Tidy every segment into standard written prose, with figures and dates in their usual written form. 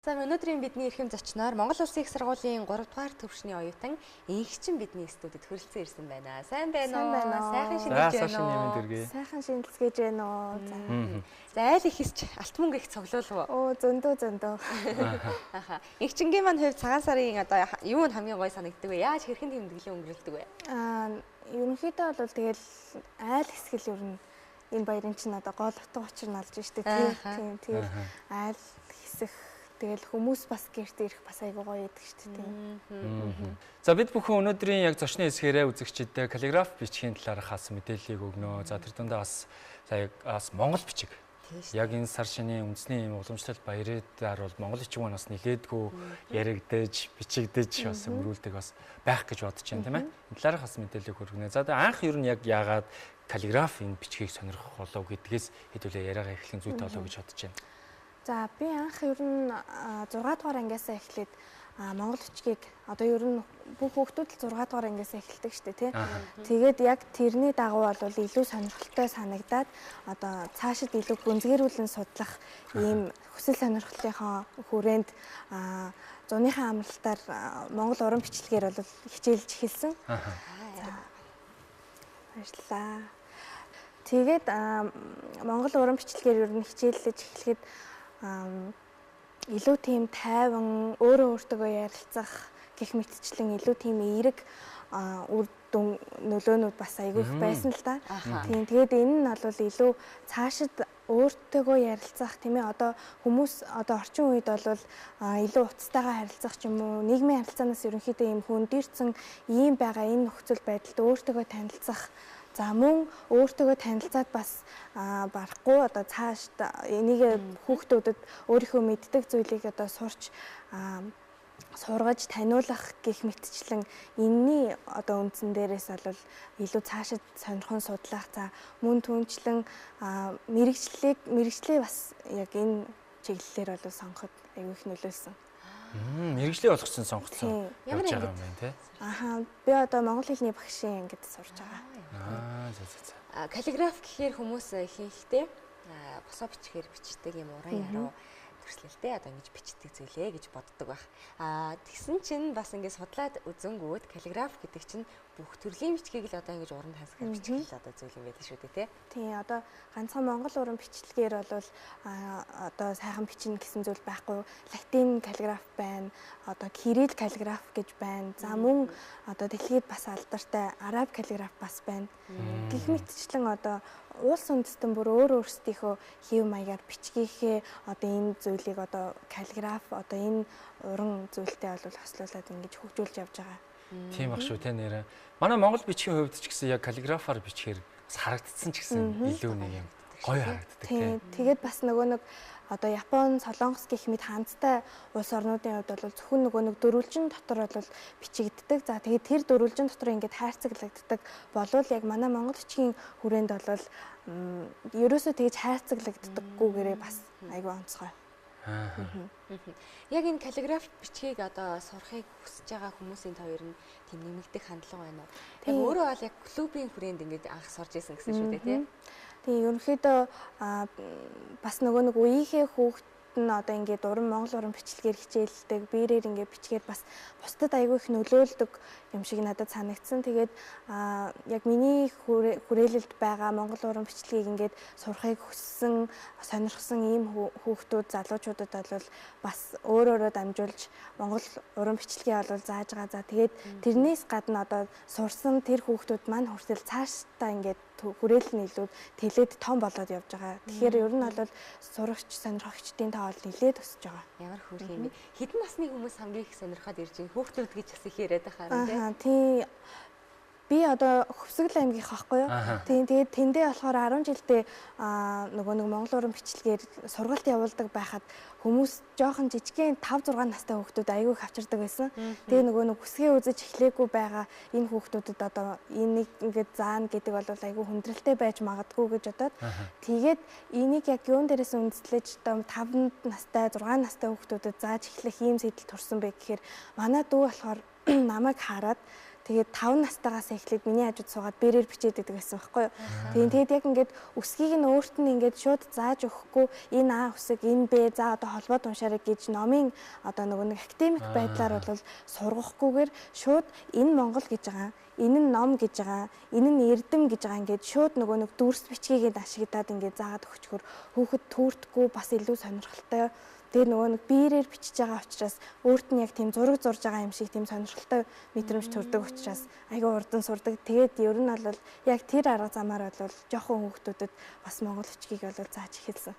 За өнөөдрийн бидний эрхэм зочноор Монгол Улсын их сургуулийн 3 дугаар төвшний оюутан Инхчин бидний студид хүрэлцэн ирсэн байна. Сайн байна уу? Сайхан шинэлж байна уу? Сайхан шинэлцгээж байна уу? За айл ихсч алт мөнгө их цоглуулв уу? Оо зөндөө. Аха. Инхчингийн маань хувьд цагаан сарын одоо юу нь хамгийн гоё санагддаг вэ? Яаж хэрхэн тэмдэглэн өнгөрүүлдэг вэ? Ерөнхийдөө бол тэгэл айл хэсгэл ер нь энэ баярын чинь одоо гол утга учир нь алж штэ тийм. Тэгээд айл хэсэх тэгэл хүмүүс бас гэрт ирэх бас айгүй гоё байдаг шүү дээ. За бид бүхэн өнөөдрийн яг зочны хэсгээрээ үзэгчдэд каллиграф бичгийн талаарх хас мэдээллийг өгнө. За тэр дундаа бас монгол бичиг. Яг энэ сар шинийн үндэсний ийм уламжлалт баяраар бол монгол бичиг маань бас нилээдгүй яригдэж, бичигдэж бас өрүүлдэг бас байх гэж бодож байна тийм ээ. Энэ талаарх хас мэдээллийг хүргэнэ. За анх ер нь яг яагаад каллиграф энэ бичгийг сонирхох болов гэдгээс хэдүүлээ яриагаа эхлэхийн зүйтэй болов гэж бодож байна. За би анх ер нь 6 дугаар ангиасаа эхлээд монгол бичгийг одоо ер нь бүх хүүхдүүд л 6 дугаар ангиасаа эхэлдэг шүү дээ тий. Тэгээд яг тэрний дагуу бол илүү сонирхолтой санагдаад одоо цаашид илүү гүнзгийрүүлэн судлах ийм хүсэл сонирхлынхаа хүрээнд зуныхаа амралтаар монгол уран бичлэгээр бол хичээлж эхэлсэн. Баярлалаа. Тэгээд монгол уран бичлэгээр ер нь хичээллэж эхлэхэд илүү тийм тайван өөртөө ярилцах гэх мэтчлэн илүү тийм эерэг үр дүн нөлөөнүүд бас айгүй их байсан л да. Тийм тэгээд энэ нь бол илүү цаашид өөртөө ярилцах тийм ээ одоо хүмүүс одоо орчин үед бол илүү уцтайгаа харилцах ч юм уу нийгмийн харилцаанаас ерөнхийдөө ийм хөндөрцөн ийм байгаа энэ нөхцөл байдалд өөртөө танилцах. За мөн өөртөө танилцаад бас барахгүй одоо цааш энийг хүүхдүүдэд өөрийнхөө мэддэг зүйлийг одоо сурч сургаж таниулах гэх мэтчлэн энэний одоо үндсэн дээрээс бол илүү цаашид сонирхон судлах за мөн түнчлэн мэрэгчлээ бас яг энэ чиглэлээр бол сонгоход аюу их нөлөөлсөн. Мэргэжлийн болгоцсон сонгоцсон явж байгаа юм байна тий. Би одоо монгол хэлний багшийн ангид сурж байгаа. Каллиграф гэхээр хүмүүс ихэнхдээ босоо бичгээр бичдэг юм уран яруу төрслөлтэй одоо ингэж бичдэг зүйлээ гэж боддог байх. Тэгсэн чинь бас ингэ судлаад үзэнгүүт каллиграф гэдэг чинь бүх төрлийн бичгийг л одоо ингэж уран тансгаар бичих л одоо зүйл юм байдаг шүү дээ тий. Тий одоо ганцхан монгол уран бичлэгээр бол одоо сайхан бичнэ гэсэн зүйл байхгүй. Латин каллиграф байна. Одоо кирилл каллиграф гэж байна. За мөн одоо дэлхийд бас алдартай араб каллиграф бас байна. Гэх мэтчлэн одоо улс үндэстэн бүр өөрсдийнхөө хэв маягаар бичгийнхээ одоо энэ зүйлийг одоо каллиграф одоо энэ уран зүйлтэй бол хослуулад ингэж хөгжүүлж явж байгаа. Тийм баг шүү те нэрэ. Манай монгол бичгийн хувьд ч гэсэн яг каллиграфаар бичгээр бас харагдсан ч гэсэн илүү нэг юм гоё харагддаг тийм. Тэгээд бас нөгөө нэг одоо Япон, Солонгос гэх мэт хаанцтай улс орнуудын хувьд бол зөвхөн нөгөө нэг дөрвөлжин дотор бол бичигддэг. За тэгээд тэр дөрвөлжин дотор ингээд хайрцаглагддаг болвол яг манай монгол бичгийн хүрээнд бол ерөөсөө тэгж хайрцаглагддаггүйгээрээ бас айгүй онцгой. Яг энэ каллиграф бичгийг одоо сурахыг хүсэж байгаа хүмүүсийн тойр нь тийм нэмэгдэх хандлага байна уу? Яг өөрөө бол яг клубын хүрээнд ингээд анх сурж исэн гэсэн шүү дээ тийм. Тэгээ ерөнхийдөө бас нөгөө нэг үеийнхээ хүүхэд нь одоо ингээд монгол уран бичлэгээр хичээлдэг, биерээр ингээд бичгээд бас бусдад айгүй их нөлөөлдөг юм шиг надад санагдсан. Тэгээд яг миний хүрээлэлд байгаа монгол уран бичлэгийг ингээд сурахыг хүссэн, сонирхсан ийм хүүхдүүд, залуучуудад бол бас өөрөөрөө дамжуулж монгол уран бичлэгээ бол зааж байгаа. За тэгээд тэрнээс гадна одоо сурсан тэр хүүхдүүд маань хүртэл цаашдаа ингээд хүрээлэл нь илүү тэлээд том болоод явж байгаа. Тэгэхээр ер нь бол сурагч, сонирхогчдын тоо бол нэлээд өсөж байгаа. Ямар хөөрх юм бэ? Хэдэн насны хүмүүс хамгийн их сонирхоод ирж байгаа хүүхдүүд гэж бас их яриад байгаа юм тий. Би одоо Хөвсгөл аймгийнх аахгүй юу. Тэгээд тэндээ болохоор 10 жилдээ нөгөө нэг монгол уран бичлэгээр сургалт явуулдаг байхад хүмүүс жоохон жижигхэн 5 6 настай хүүхдүүд аягүй их авчирдаг байсан. Тэгээ нөгөө нэг хүсгээ үзэж эхлэегүй байгаа энэ хүүхдүүдэд одоо энийг ингээд заана гэдэг бол аягүй хүндрэлтэй байж магадгүй гэж бодоод тэгээд энийг яг юун дээрээс үндэслэж одоо 5 настай 6 настай хүүхдүүдэд зааж эхлэх ийм сэтэл турсан бэ гэхээр манай дүү болохоор намайг хараад Тэгээд 5 настайгаас эхлээд миний хажууд суугаад бэрээр бичээд байдаг гэсэн байхгүй юу. Тэгээд яг ингээд үсгийг нь өөрт нь ингээд шууд зааж өгөхгүй энэ А үсэг энэ Б за одоо холбоод уншаарай гэж номын одоо нэг академик байдлаар бол сургахгүйгээр шууд энэ Монгол гэж байгаа, энэ нь ном гэж байгаа, энэ нь эрдэм гэж байгаа ингээд шууд нэг дүрс бичгийг ашиглаад ингээд заагаад өгчхөр хүүхэд түүртгүй бас илүү сонирхолтой. Тэгээд нэг биерээр бичиж байгаа учраас өөрт нь яг тийм зураг зурж байгаа юм шиг тийм сонирхолтой мэдрэмж төрдөг учраас айгүй урдан сурдаг. Тэгээд ер нь бол яг тэр арга замаар бол жоохон хүүхдүүдэд бас монгол бичгийг бол зааж эхэлсэн.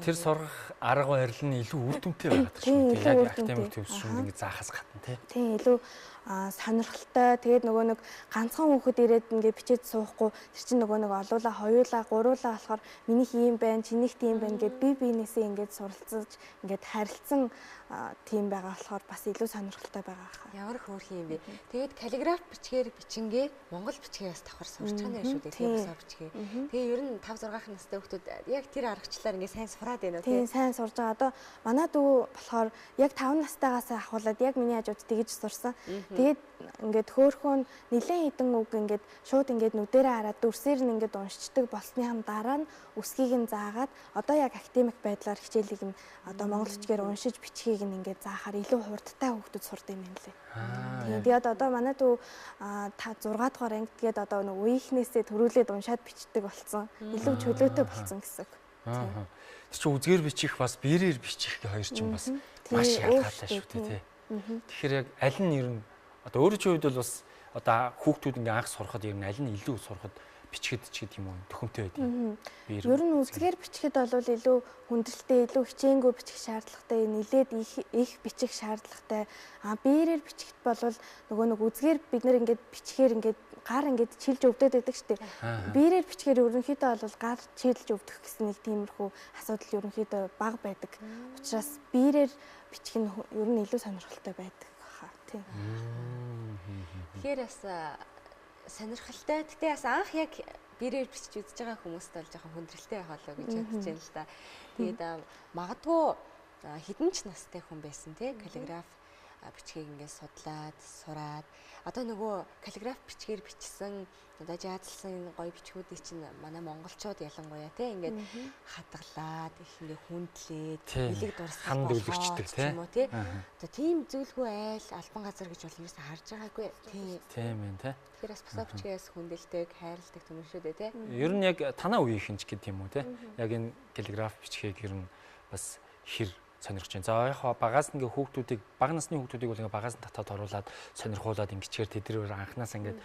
Тэр сургах арга барил нь илүү үр дүнтэй байгаад шүү дээ. Яг академик төвшөнд ингэ заахаас гадна тийм илүү сонирхолтой. Тэгээд нэг ганцхан хүүхэд ирээд ингээд бичээд суухгүй тэр чинь нэг олуулаа, хоёулаа, гуруулаа болохоор минийх ийм байна, чинийх тийм байна гэд бие биенээсээ ингээд суралцаж ингээд харилцсан тийм байгаа болохоор бас илүү сонирхолтой байгаа хаа. Ямар хөөрхөн юм бэ. Тэгээд каллиграф бичгээр бичингээ монгол бичгээс давхар сурч байгаа нэр шүү дээ. Тэгээд босоо бичгээ. Тэгээ ер нь 5 6 настай хүүхдүүд яг тэр аргачлалаар ингээд сайн сураад байна уу тийм сайн сурж байгаа. Одоо манай дүү болохоор яг 5 настайгаас ахуулаад яг миний хажууд тэгж сурсан. Тэгээд ингээд хөөрхөн нэлээд хідэн үг ингээд шууд ингээд нүдэрээ хараад дүрсээр нь ингээд уншчихдаг болсныхан дараа нь үсгийг нь заагаад одоо яг академик байдлаар хичээлийг нь одоо монгол бичгээр уншиж бичгийг нь ингээд заахаар илүү хурдтай хүүхдүүд сурд юм байна лээ. Тэгээд одоо манай дүү 6 дугаар анги тэгээд одоо нэг үеийнхнээсээ төрүүлээд уншаад бичдэг болсон. Илүү чөлөөтэй болсон гэсэн үг. Тэр чинь үзгээр бичих бас биерээр бичих гэх хоёр чинь бас маш ялгаатай шүү дээ тий. Тэгэхээр яг аль нь ер нь одоо өөрийн хувьд бол бас одоо хүүхдүүд ингээ анх сурахад ер нь аль нь илүү сурахад бичгэд ч гэдэг юм уу төхөмтэй байдаг. Ер нь үзгээр бичгэд бол илүү хүндрэлтэй, илүү хичээнгүй бичих шаардлагатай, нэлээд их бичих шаардлагатай. Биерээр бичгэд бол нэг үзгээр бид нэр ингээд бичгээр ингээд гар ингээд чилж өвдөд байдаг шүү дээ. Биерээр бичгээр ерөнхийдөө бол гар чилж өвдөх гэсэн нэг тиймэрхүү асуудал ерөнхийдөө бага байдаг. Учираас биерээр бичих нь ер нь илүү сонирхолтой байдаг хаа тийм. Тэгэхээр бас сонирхолтой. Гэтэ бас анх яг биерээр бичиж үзэж байгаа хүмүүст бол жоохон хүндрэлтэй байх болоо гэж бодож байна л да. Тэгээд магадгүй хэдэн ч настай хүн байсан тий каллиграф бичгийг ингээд судлаад, сураад одоо нөгөө каллиграф бичгээр бичсэн одоо жаазлсан гоё бичгүүдийг чинь манай монголчууд ялангуяа тий ингээд хадгалаад их ингээд хүндлээд бэлэг дурсгал болгочдөг тий. Одоо тийм зүйлгүй айл албан газар гэж бол ерөөсө харж байгаагүй тий. Тийм ээ тий. Тэгэхээр бас босоо бичгээс хүндэлдэг, хайрладаг юм шүү дээ тий. Ер нь яг танаа үеийнхэн ч гэдэг юм уу тий. Яг энэ каллиграф бичгийг ер нь бас хэр сонирхож байна. За яг багаас ингээ хүүхдүүдийг бага насны хүүхдүүдийг бол ингээ багаас нь татаад оруулаад сонирхуулаад ингэчээр тэдгээр анханаас ингээ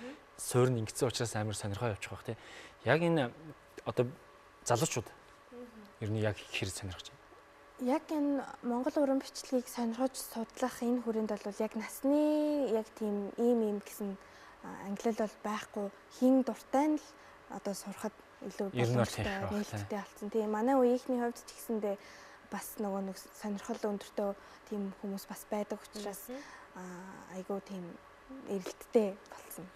суурь нь ингэсэн учраас амар сонирхоо явчих байх тий. Яг энэ одоо залуучууд ер нь яг хэр сонирхож байна. Яг энэ монгол уран бичлэгийг сонирхож судлах энэ хүрээнд бол яг насны яг тийм ийм гэсэн ангилал бол байхгүй. Хин дуртай нь л одоо сурахад илүү боломжтой нээлттэй болсон. Тийм манай үеийнхний хувьд ч гэсэндээ бас нэг сонирхол өндөртөө тийм хүмүүс бас байдаг учраас айгүй тийм эрэлттэй болсон.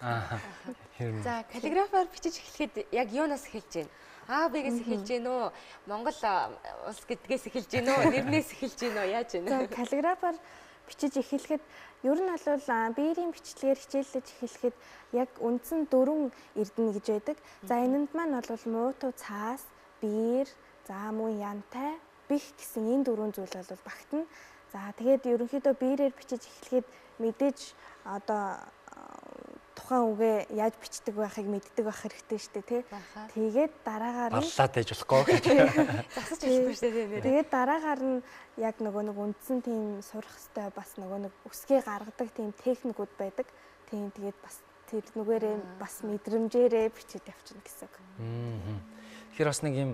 За каллиграфаар бичиж эхлэхэд яг юунаас эхэлж байна? Б-гээс эхэлж гин үү? Монгол улс гэдгээс эхэлж гин үү? Нэрнээс эхэлж гин үү? Яаж вэ? За каллиграфаар бичиж эхлэхэд ер нь бол биерийн бичлэгээр хичээллэж эхлэхэд яг үндсэн 4 эрдэнэ гэж байдаг. За энэнд маань бол муутуу цаас, биер, за мөн янтай бих гэсэн энэ 4 зүйл бол багтана. За тэгээд ерөнхийдөө биерээр бичиж эхлэхэд мэдээж одоо тухайн үгээ яаж бичдэг байхыг мэддэг байх хэрэгтэй шүү дээ тий. Тэгээд дараагаар нь баллаад ээж болохгүй. Засаж хэлбэр шүү дээ. Тэгээд дараагаар нь яг нэг үндсэн тийм сурах хэвээр бас нэг үсгээ гаргадаг тийм техникүүд байдаг. Тийм тэгээд бас тэр нүгээрээ бас мэдрэмжээрээ бичиж явчихна гэсэн үг. Тэгэхээр бас нэг юм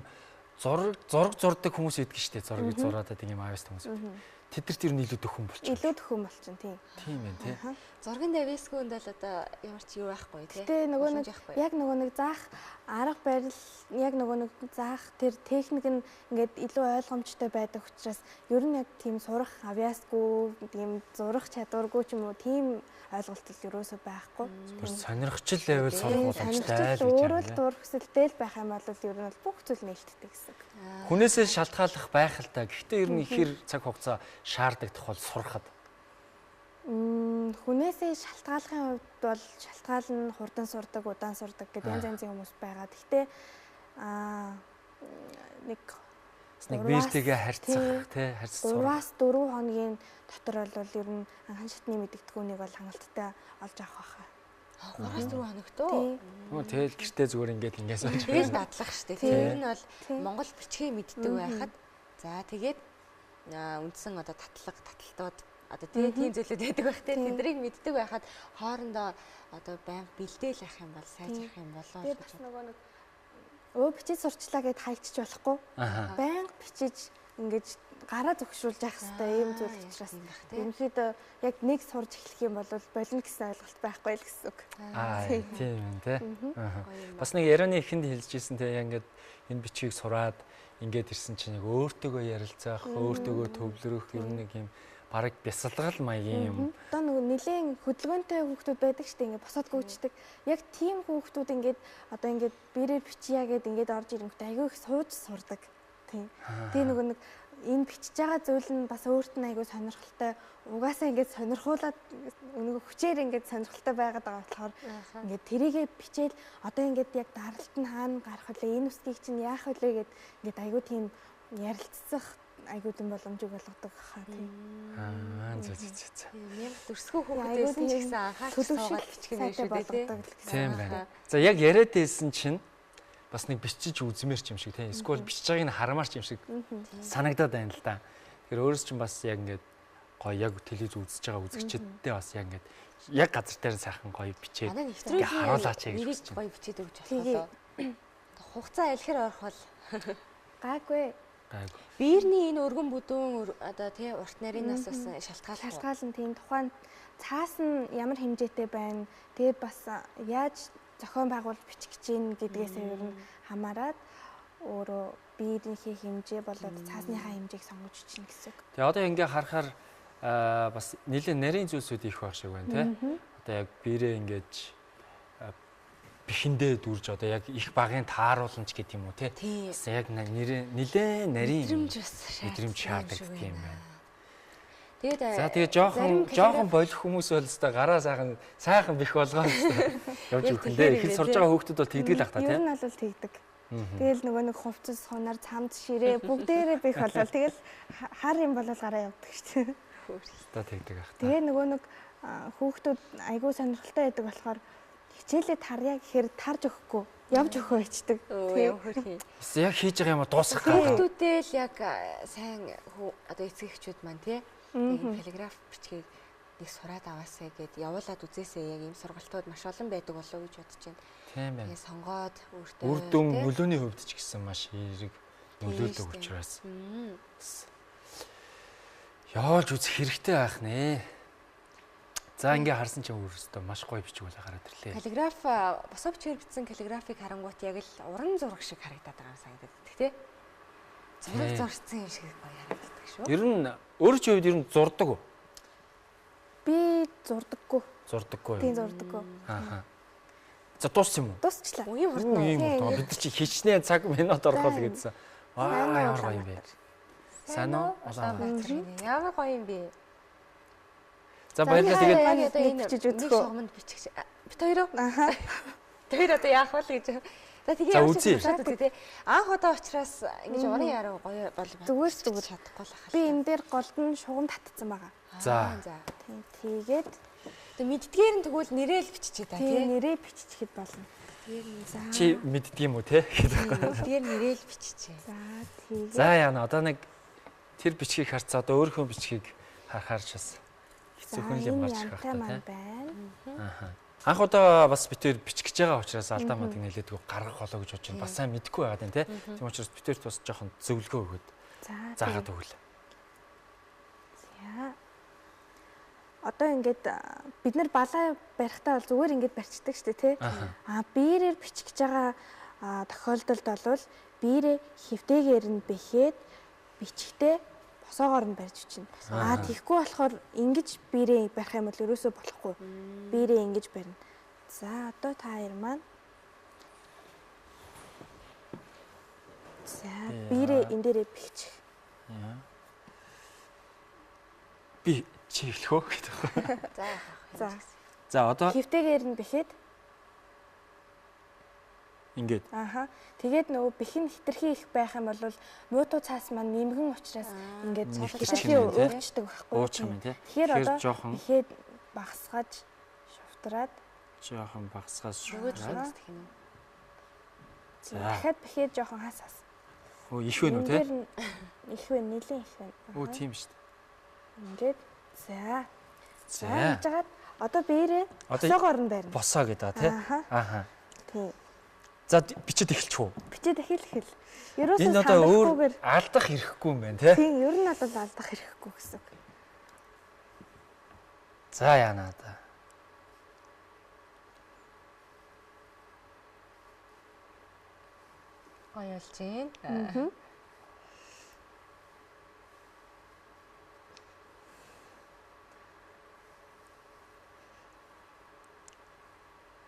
зураг зурдаг хүмүүс идэх штеп зургийг зураад байдаг юм авьяас хүмүүс. Тэдэрт ер нь илүү дөхөн болчихно. Илүү дөхөн болчихно тийм. Тийм ээ тий. Зургийн давьяасгүйнд бол одоо ямар ч юу байхгүй тий. Тэ яг нэг заах арга барил яг нэг заах тэр техник нь ингээд илүү ойлгомжтой байдаг учраас ер нь яг тийм сурах авьяасгүй тийм зурах чадваргүй ч юм уу тийм ойлголт л ерөөсөө байхгүй. Сонирхчил байвал сурах боломжтой л өөрөө л дур хүсэлтэй л байх юм бол ер нь бүх зүйл нээлттэй гэсэн. Хүнээсээ шалтгааллах байх л та. Гэхдээ ер нь ихэр цаг хугацаа шаарддаг тохиол сурахад Хүнээсээ шалтгааллахын хувьд бол шалтгаал нь хурдан сурдаг, удаан сурдаг гэдэг янз янзын хүмүүс байгаа. Гэхдээ нэг биетэйгээ харьцах тий харьцах 3-4 хоногийн дотор бол ер нь анхан шатны мэдэгдэхүүнийг бол хангалттай олж авах байхаа. 3-4 хоногтөө. Тэгэл гэртээ зүгээр ингээд сууж. Тэгэл дадлах штэ. Тэр нь бол Монгол бичгийг мэддэг байхад за тэгээд үндсэн одоо таталтууд одоо тийм зүйлүүд байдаг байх те тэднийг мэддэг байхад хоорондоо одоо байнга бэлдээл явах юм бол сайжрах юм болоо гэж бас нөгөө нэг бичиж сурчлаа гэд хайчиж болохгүй байнга бичиж ингэж гараа зөвшөөрүүлж явах хэрэгтэй ийм зүйл учраас ерөнхийдөө яг нэг сурж эхлэх юм бол болно гэсэн ойлголт байхгүй л гэсэн үг. Тийм юм те. Бас нэг ярианы ихэнд хэлжсэн те ингээд энэ бичгийг сураад ингээд ирсэн чинь яг өөртөөгөө ярилцах, өөртөөгөө төвлөрөх юм нэг юм бараг бясалгал маягийн юм. Одоо нөгөө нэлээд хөдөлгөөнтэй хүүхдүүд байдаг шүү дээ. Ингээд босоод гүйчдэг. Яг тийм хүүхдүүд ингээд одоо ингээд бэрээр бичье гэд ингээд орж ирэнгүүт айгүй их сууж сурдаг. Тийм. Тэгээ нөгөө нэг энэ бичиж байгаа зүйл нь бас өөрт нь айгүй сонирхолтой. Угаасаа ингээд сонирхуулаад нөгөө хүчээр ингээд сонирхолтой байгаад байгаа болохоор ингээд тэрийгэ бичээл одоо ингээд яг даралт нь хаана гарах вэ? Энэ үсгийг чинь яах вэ гэд ингээд айгүй тийм ярилцах айгүй тийм боломжийг болгодог хаа тийм. Зөө. Мянга дүрсгүй хүүхдээс ч гэсэн анхаарч суугаад бичих юм шүү дээ тийм байна. За яг яриад байсан чинь бас нэг бичиж үзмээр ч юм шиг тийм. Эсвэл бичиж байгааг нь харамаар ч юм шиг санагдаад байна л да. Тэгэхээр өөрөөс чинь бас яг ингээд гоё яг телевиз үзэж байгаа үзэгчдтэй бас яг ингээд яг газар дээр сайхан гоё бичээд харуулаач гэж бодож байна. Гоё бичээд өгч болохоо. Хугацаа илэхэр орох бол гайгүй. Биерний энэ өргөн бүдүүн одоо тий урт нарийнаас бас шалтгаална тийм тухайн цаас нь ямар хэмжээтэй байна. Тэгээд бас яаж зохион байгуулж бичих гэж юм гэдгээс ер нь хамаарат өөрөө биерийнхээ хэмжээ болоод цаасныхаа хэмжээг сонгож чинь гэсэн. Тэгээ одоо ингээ харахаар бас нэлээд нарийн зүйлсүүд их байх шиг байна тий. Одоо яг биерээ ингэж бихэндээ дүрж одоо яг их багын тааруулна ч гэдэг юм уу тий. Бас яг нэлээд нарийн мэдрэмж шаарддаг тийм байна. Тэгээд жоохон болох хүмүүс бол өстой гараа сайхан бих болгоо өстой явж өгөх нэ. Их сурж байгаа хүүхдүүд бол тэгдэг л ах та тий. Ер нь бол тэгдэг. Тэгэл нөгөө нэг хувцас хунаар цамд ширээ бүгдээрээ бих болол тэгэл хар юм болол гараа явдаг шүү дээ. Өстой тэгдэг ах та. Тэгээ нөгөө нэг хүүхдүүд айгүй сонирхолтой байдаг болохоор хичээлээ тарья гэхээр тарж өгөхгүй явж өгөө ичдэг. Тийм хөрхий. Яг хийж байгаа юм дуусгах гэдэг. Хүүхдүүдээ л яг сайн одоо эцэг эхчүүд маань тий каллиграф бичгийг нэг сураад аваасаа гэд явуулаад үзээсээ яг ийм сургалтууд маш олон байдаг болов уу гэж бодож байна. Тийм байна. Сонгоод өөртөө үр дүн нөлөөний хувьд ч гэсэн маш эерэг нөлөөлөг учраас. Явуулж үзэх хэрэгтэй байх нэ. За ингээ харсан чинь өөрөөсөө маш гоё бичиг болоо гараад ирлээ. Каллиграф босоо бичгээр бичсэн каллиграфик харангуут яг л уран зураг шиг харагдаад байгаа юм санагдаад байдаг тий. Зураг зурцсан юм шиг гоё харагддаг шүү. Ер нь өөрөө ч үед ер нь зурдаг уу? Би зурдаггүй. Зурдаггүй. Тийм зурдаггүй. За дууссан юм уу? Дуусчлаа. Үгүй хурдан. Бид нар чи хичнээн цаг минут орхол гэдсэн. Ямар гоё юм бэ? Сайн уу? Ямар гоё юм бэ? За баярлалаа тэгээд одоо энэ бичиж үзэх үү? Шогмонд бичих. Бит хоёроо. Тэр одоо яах вэ гэж. За тэгээ яасан тий. Анх удаа учраас ингэж уран яруу гоё бол зүгээр чадахгүй л ахаа. Би энэ дээр голд нь шугам татцсан байгаа. За. Тэгээд тэг мэддгээр нь тэгвэл нэрэл биччихээ та тий. Нэрээ биччихэд болно. Чи мэддэг юм уу те? Мэддгээр нэрэл биччихээ. За тэгээд. За яана одоо нэг тэр бичгийг харцаа одоо өөрийнхөө бичгийг харахаарч бас зөвхөн юм гарч ирэх байна. Анх удаа бас битээр бичих гэж байгаа учраас алдаа мод нэлээдгүй гаргах болоо гэж бодож байна. Бас сайн мэдэхгүй байгаад байна те. Тийм учраас битээрт бас жоохон зөвлөгөө өгöd. Заагаад өгөл. За. Одоо ингээд бид нар балаа барихтаа бол зүгээр ингээд барьцдаг шүү дээ те. Биерээр бичих гэж байгаа тохиолдолд бол биерээ хэвтэйгээр нь бэхээд бичгтээ босоогоор нь барьж чинь. Тийхгүй болохоор ингэж биерээ барих юм бол ерөөсөө болохгүй. Биерээ ингэж барина. За одоо та хоёр маань за биерээ энэ дээрээ бичих. би чи эхлэх үү гэдэг. За. За одоо Хөвтэйгээр нь бэхэд ингээд. Тэгээд нөгөө бэхэн хитрхи их байх юм бол муутуу цаас маань нэмгэн учраас ингээд хитрхи өөрчдөг байхгүй. Уучсан юм тий. Тэгэхээр одоо бэхэд багасгаж шувтраад жоохон багасгаж шууд шууд. гэх юм. За. Дахиад бэхэд жоохон хасаас. Өө их вэ нү тий? Их вэ, нэлээд их вэ. Өө тийм шүү дээ. Ингээд за. За. Хажгаад одоо биерээ босоогоор нь барина. Босоо гэдэг тий. Ааха. Тийм. За бичээд эхэлчих үү? Бичээд эхэл. Ерөөсөө энэ одоо өөр алдах хэрэггүй юм байна тий. Тийм, ер нь бол алдах хэрэггүй гэсэн. За яана да. Гоё болж байна.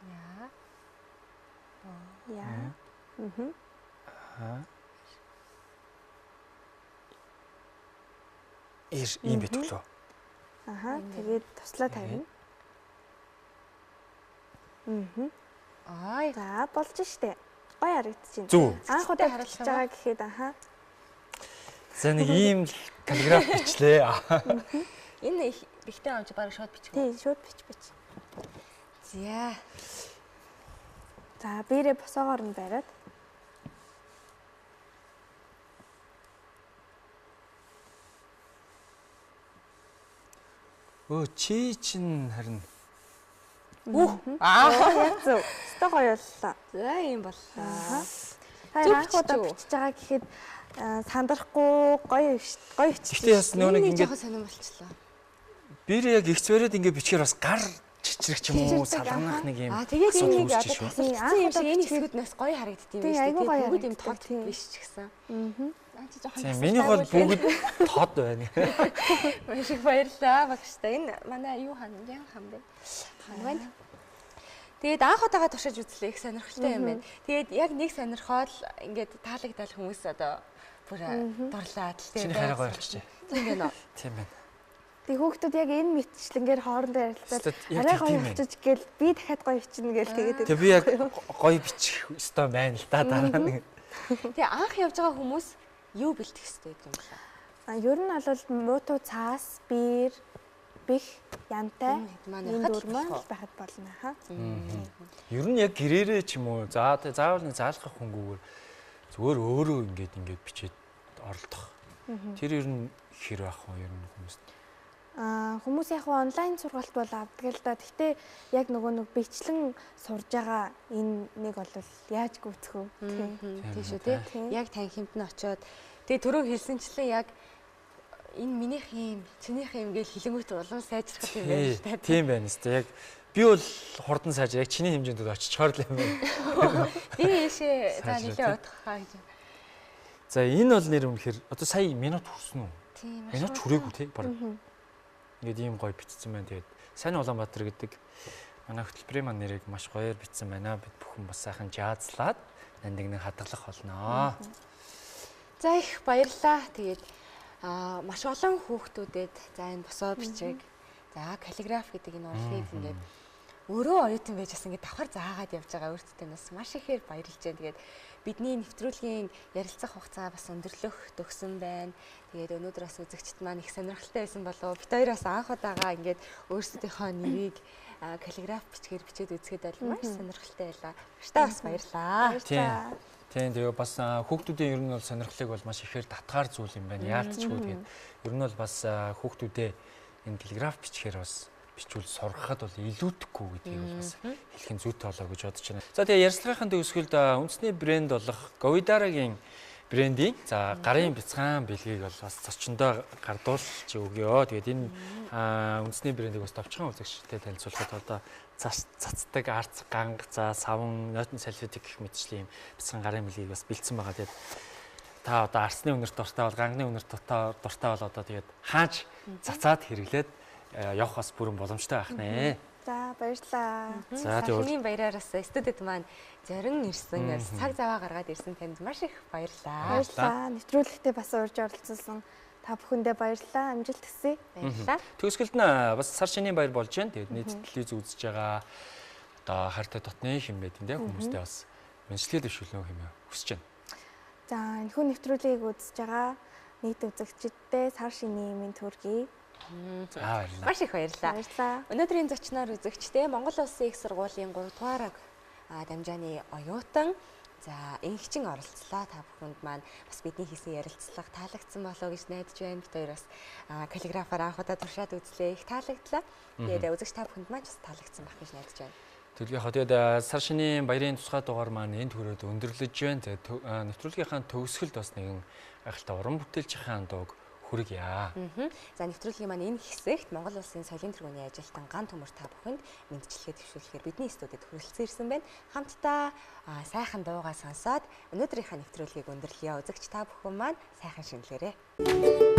Яа. Ийм бит өглөө. Тэгээд туслаа тавина. Ай. За болж штэ. Гоё харагдчихэв. Зүг. Анх удаа харагдаж байгаа гэхэд За нэг ийм каллиграф бичлээ. Энэ ихтэй амж баг шууд бичих. Тийм, шууд бич. За. За биерээ босоогоор нь бариад. Өө чи чин харин. Яг зөв. Өстой гоё боллоо. За ийм боллоо. Та анх удаа бичиж байгаа гэхэд сандрахгүй гоё Гэхдээ бас нөгөө нэг ингээд сонирн болчихлоо. Бэр яг ихц бариад ингээд бичгээр бас гар чичрэх ч юм уу салганах нэг юм. Тэгээд энэ нэг одоо шүү. тасалсан юм шиг энэ хэсгүүд нас гоё харагддсан юм байна шүү. Бүгд юм тод биш ч гэсэн. Тийм миний бол бүгд тод байна. Маш их баярлалаа багштай. Энэ манай юу хам бэ? Хан байна. Тэгээд анх удаага туршиж үзлээ их сонирхолтой юм байна. Тэгээд яг нэг сонирхоод ингээд таалагдал хүмүүс одоо бүр дурлаад л тийм. Чиний хараа гоё болчихжээ. Тийм байна уу? Тийм байна. Тэг хүүхдүүд яг энэ мэтчлэнгээр хоорондоо ярилцаад арай гоё болчих гээл би дахиад гоё бичнэ гээл тэгээд. Тэг би яг гоё бичих ёстой байна л да дараа нэг. Тэгээ анх явж байгаа хүмүүс юу бэлтгэх ёстой юм бэ? Ер нь бол муутуу цаас, биер, бэх, янтай энэ дөрмөн байхад болно хаа. Ер нь яг гэрээрээ ч юм уу заавал нэг заалгах хөнгүүгээр зүгээр өөрөө ингээд бичээд оролдох. Тэр ер нь хэр байх вэ ер нь хүмүүст? Хүмүүс яг онлайн сургалт бол авдаг л да. Гэхдээ яг нөгөө бичлэн сурж байгаа энэ нэг бол яаж гүйцэх вэ? Тийм шүү тий. Яг танхимд нь очиод тэгээ түрүү хэлсэнчлэн яг энэ минийх юм, чинийх юм гэж хэлэнгүүт улам сайжрах юм байна шүү дээ. Тийм байна шүү дээ. Яг би бол хурдан сайжраа. Яг чиний хэмжээнд очичоор л юм байна. Би ийшээ за нэлээ удах хаа гэж. За энэ бол нэр үнэхээр одоо сая минут хүрсэн үү? Тийм. Минут хүрээгүй тий. Бараг. Ингээд ийм гоё бичсэн байна. Тэгээд Сайн Улаанбаатар гэдэг манай хөтөлбөрийн маань нэрийг маш гоёор бичсэн байна. Бид бүхэн бас сайхан жаазлаад нандинг хадгалах болно. За их баярлалаа. Тэгээд маш олон хүүхдүүдэд за энэ босоо бичиг, за каллиграф гэдэг энэ урлагийг ингээд өөрөө оюутан байж бас ингээд давхар заагаад явж байгаа өөртөө бас маш ихээр баярлж байна. Тэгээд бидний нэвтрүүлгийн ярилцах хугацаа бас өндөрлөх төгсөн байна. Тэгээд өнөөдөр бас үзэгчд маань их сонирхолтой байсан болов. Бид хоёроос анх удаага ингээд өөрсдийнхөө нэрийг каллиграф бичгээр бичээд үзэхэд бол маш сонирхолтой байлаа. Баштаа бас баярлалаа. Тийм тэгээ бас хүүхдүүдийн ер нь бол сонирхлыг бол маш ихээр татгаар зүйл юм байна. Яалтчгүй тэгээд ер нь бол бас хүүхдүүдээ энэ каллиграф бичгээр бас бичвэл сургахад бол илүүдэхгүй гэдгийг бол бас хэлэх нь зүйтэй болоо гэж бодож байна. За тэгээ ярилцлагын төгсгөлд үндэсний брэнд болох Говидарагийн брендийн за гарын бяцхан бэлгийг бол бас зочиндоо гардуулж өгөө. Тэгээд энэ үндэсний брендийг бас товчхон үзэгчтэй танилцуулахад одоо цацдаг арц ганг за савн нотн салфетик гэх мэтчлийн бяцхан гарын бэлгийг бас бэлдсэн байгаа. Тэгээд та одоо арсны үнэрт дуртай бол гангны үнэрт дуртай бол одоо тэгээд хааж цацаад хэрэглээд явах бас бүрэн боломжтой байх нэ. За баярлалаа. За түүний баяраас студид маань зорин ирсэн, цаг заваа гаргаад ирсэн танд маш их баярлалаа. Баярлалаа. Нэвтрүүлэгтээ бас урьж оролцсон Та бүхэндээ баярлалаа. Амжилт хүсье. Баярлалаа. Төгсгөлд нь бас сар шинийн баяр болж байна. Тэгээд нийт телевиз үзэж байгаа одоо хайртай дотны хэмээд энэ хүмүүстээ бас мэдлэгээ дэвшүүлнэ хэмээн хүсэж байна. За энэхүү нэвтрүүлгийг үзэж байгаа нийт үзэгчдээ сар шинийн мэнд хүргэе. Маш их баярлалаа. Баярлалаа. Өнөөдрийн зочноор үзэгчдээ Монгол Улсын их сургуулийн 3 дугаар дамжааны оюутан инхчин оролцлоо. Та бүхэнд маань бас бидний хийсэн ярилцлага таалагдсан болов уу гэж найдаж байна. Бид хоёр бас каллиграфаар анх удаа туршаад үзлээ. Их таалагдлаа. Тэгээд үзэгч та бүхэнд маань бас таалагдсан байх гэж найдаж байна. Тэгээд сар шинийн баярын тусгай дугаар маань энд хүрээд өндөрлөж байна. Тэгээд нэвтрүүлгийнхаа төгсгөлд бас нэгэн гайхалтай уран бүтээлчийн дууг хүргье. За нэвтрүүлгийн маань энэ хэсэгт Монгол Улсын соёлын тэргүүний ажилтан Ган Төмөр та бүхэнд мэдчилгээ төвшүүлэхээр бидний студид хүрэлцэн ирсэн байна. Хамтдаа сайхан дуугаа сонсоод өнөөдрийнхээ нэвтрүүлгийг өндөрлөё. Үзэгч та бүхэн маань сайхан шинэлээрэй.